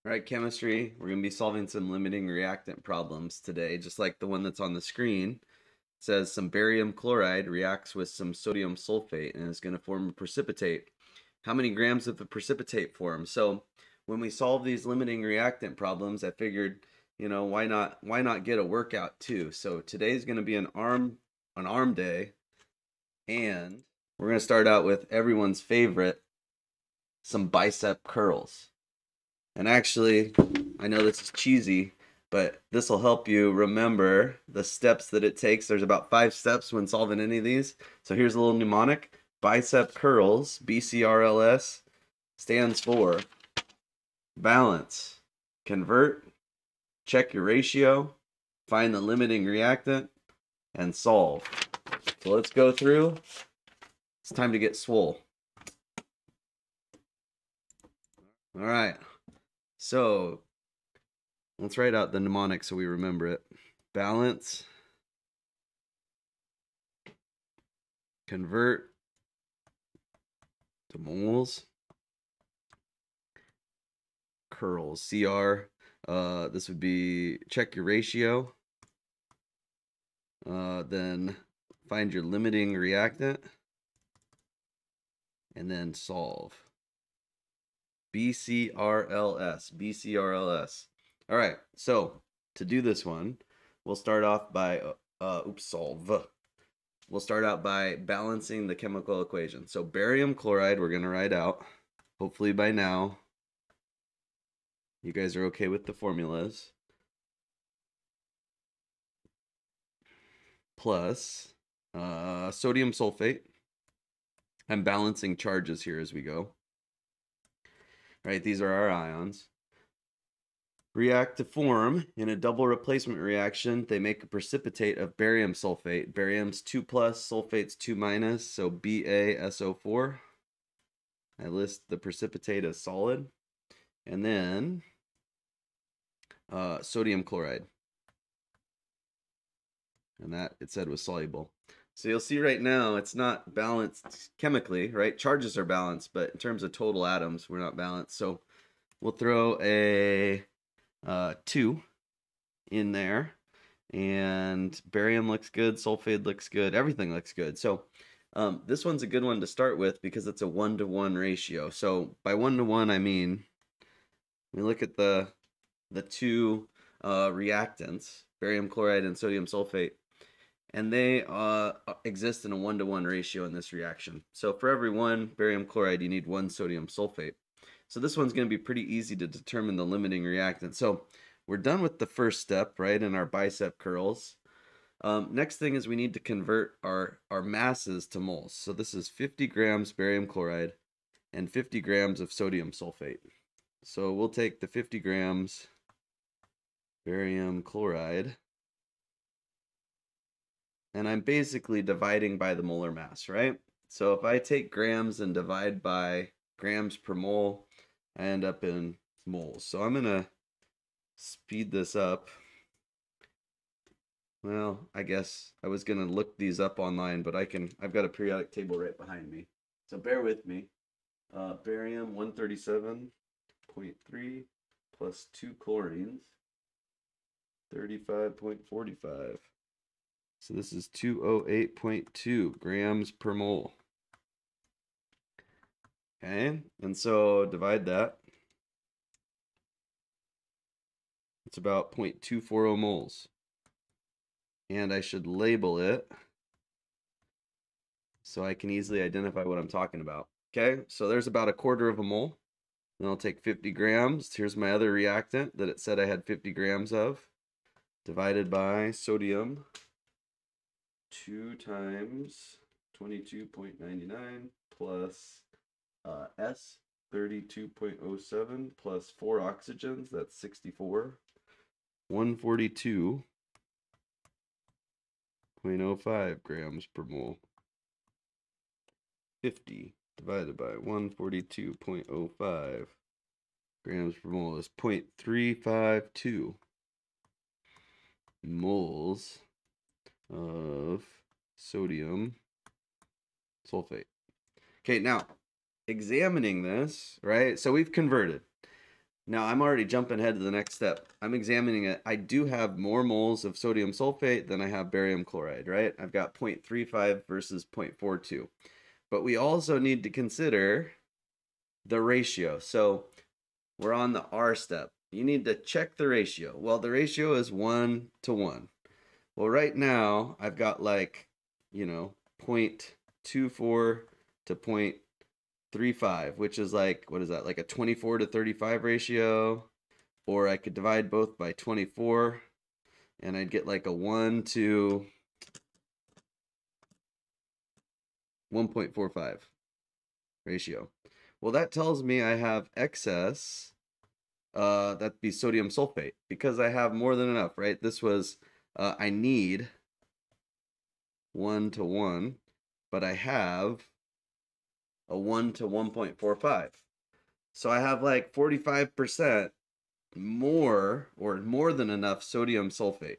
All right, chemistry. We're going to be solving some limiting reactant problems today, just like the one that's on the screen. It says some barium chloride reacts with some sodium sulfate and is going to form a precipitate. How many grams of the precipitate form? So when we solve these limiting reactant problems, I figured, why not get a workout too? So today's going to be an arm day, and we're going to start out with everyone's favorite, some bicep curls. And actually, I know this is cheesy, but this will help you remember the steps that it takes. There's about 5 steps when solving any of these. So here's a little mnemonic. Bicep curls, BCRLS, stands for balance, convert, check your ratio, find the limiting reactant, and solve. So let's go through. It's time to get swole. All right. So let's write out the mnemonic so we remember it. Balance, convert to moles, curls, CR. This would be check your ratio. Then find your limiting reactant. And then solve. BCRLS. BCRLS. All right, so to do this one, we'll start off by, solve. We'll start out by balancing the chemical equation. So barium chloride, we're going to write out. Hopefully by now, you guys are okay with the formulas. Plus sodium sulfate. I'm balancing charges here as we go. Right, these are our ions. React to form in a double replacement reaction. They make a precipitate of barium sulfate. Barium's 2+, sulfate's 2-, so BaSO4. I list the precipitate as solid. And then sodium chloride. And that it said was soluble. So you'll see right now it's not balanced chemically, right? Charges are balanced, but in terms of total atoms, we're not balanced. So we'll throw a 2 in there, and barium looks good, sulfate looks good, everything looks good. So this one's a good one to start with because it's a 1-to-1 ratio. So by 1-to-1, I mean we look at the two reactants, barium chloride and sodium sulfate, and they exist in a 1-to-1 ratio in this reaction. So for every 1 barium chloride, you need 1 sodium sulfate. So this one's going to be pretty easy to determine the limiting reactant. So we're done with the first step, right, in our bicep curls. Next thing is we need to convert our masses to moles. So this is 50 grams barium chloride and 50 grams of sodium sulfate. So we'll take the 50 grams barium chloride, and I'm basically dividing by the molar mass, right? So if I take grams and divide by grams per mole, I end up in moles. So I'm going to speed this up. Well, I guess I was going to look these up online, but I've got a periodic table right behind me. So bear with me. Barium 137.3 plus 2 chlorines, 35.45. So this is 208.2 grams per mole. Okay, and so divide that. It's about 0.240 moles. And I should label it so I can easily identify what I'm talking about. Okay, so there's about 1/4 of a mole. Then I'll take 50 grams. Here's my other reactant that it said I had 50 grams of, divided by sodium, 2 times 22.99 plus S, 32.07 plus 4 oxygens, that's 64. 142.05 grams per mole. 50 divided by 142.05 grams per mole is 0.352 moles of sodium sulfate. Okay, now examining this, right? So we've converted. Now I'm already jumping ahead to the next step. I'm examining it. I do have more moles of sodium sulfate than I have barium chloride, right? I've got 0.35 versus 0.42. But we also need to consider the ratio. So we're on the R step. You need to check the ratio. Well, the ratio is 1 to 1. Well, right now I've got like, 0.24 to 0.35, which is like, what is that? Like a 24 to 35 ratio. Or I could divide both by 24 and I'd get like a 1 to 1.45 ratio. Well, that tells me I have excess, that'd be sodium sulfate, because I have more than enough, right? This was, I need 1 to 1, but I have a 1 to 1.45. So I have like 45% more, or more than enough sodium sulfate.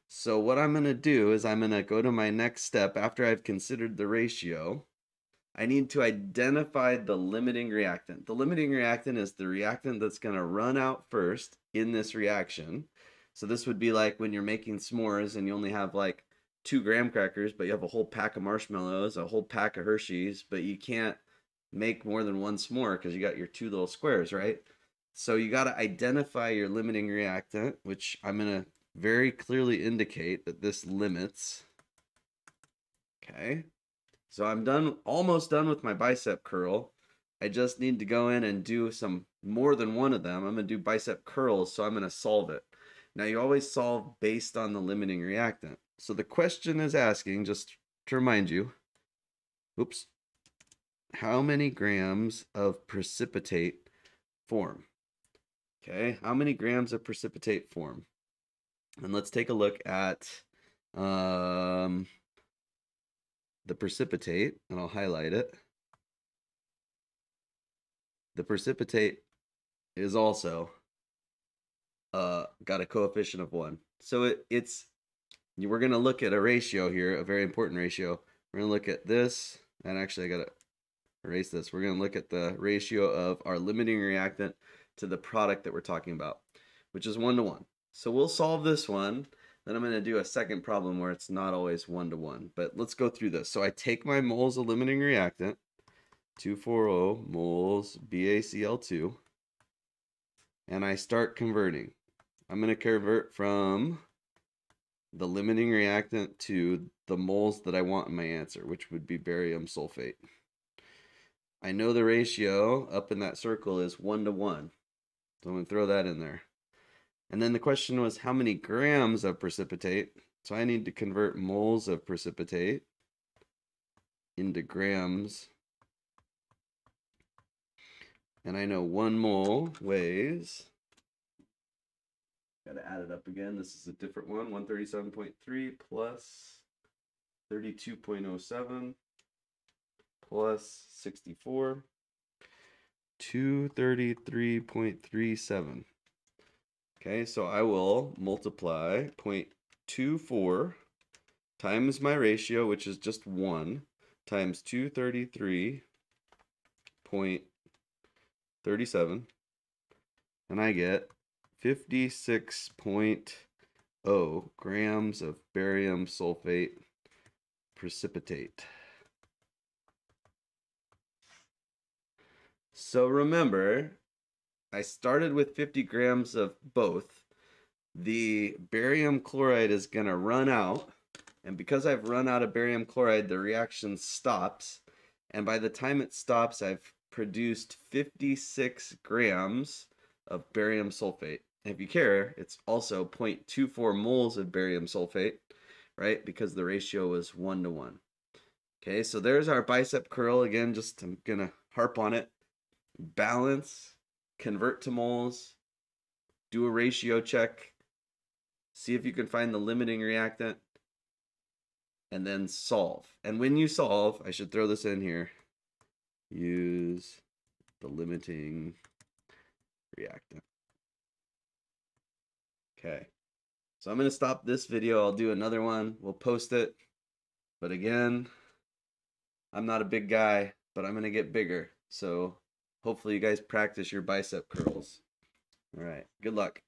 So what I'm going to do is I'm going to go to my next step after I've considered the ratio. I need to identify the limiting reactant. The limiting reactant is the reactant that's going to run out first in this reaction. So this would be like when you're making s'mores and you only have like 2 graham crackers, but you have a whole pack of marshmallows, a whole pack of Hershey's, but you can't make more than one s'more because you got your 2 little squares, right? So you got to identify your limiting reactant, which I'm going to very clearly indicate that this limits. Okay. So I'm done, almost done with my bicep curl. I just need to go in and do some more than one of them. I'm going to do bicep curls, so I'm going to solve it. Now you always solve based on the limiting reactant. So the question is asking, just to remind you, oops, how many grams of precipitate form? Okay, how many grams of precipitate form? And let's take a look at the precipitate, and I'll highlight it. The precipitate is also got a coefficient of 1. So we're going to look at a ratio here, a very important ratio. We're going to look at this, and actually I got to erase this. We're going to look at the ratio of our limiting reactant to the product that we're talking about, which is 1 to 1. So we'll solve this one. Then I'm going to do a second problem where it's not always 1 to 1. But let's go through this. So I take my moles of limiting reactant, 240 moles BaCl2, and I start converting. I'm going to convert from the limiting reactant to the moles that I want in my answer, which would be barium sulfate. I know the ratio up in that circle is 1 to 1. So I'm going to throw that in there. And then the question was how many grams of precipitate. So I need to convert moles of precipitate into grams. And I know 1 mole weighs, got to add it up again. This is a different one. 137.3 plus 32.07 plus 64. 233.37. Okay, so I will multiply 0.24 times my ratio, which is just 1, times 233.37, and I get 56.0 grams of barium sulfate precipitate. So remember, I started with 50 grams of both. The barium chloride is going to run out, and because I've run out of barium chloride, the reaction stops, and by the time it stops, I've produced 56 grams of barium sulfate. And if you care, it's also 0.24 moles of barium sulfate, right? Because the ratio was 1 to 1. Okay, so there's our bicep curl. Again, just I'm going to harp on it. Balance, convert to moles, do a ratio check, see if you can find the limiting reactant, and then solve. And when you solve, I should throw this in here, use the limiting reactant. Okay, so I'm going to stop this video. I'll do another one. We'll post it. But again, I'm not a big guy, but I'm going to get bigger. So hopefully you guys practice your bicep curls. right. Good luck.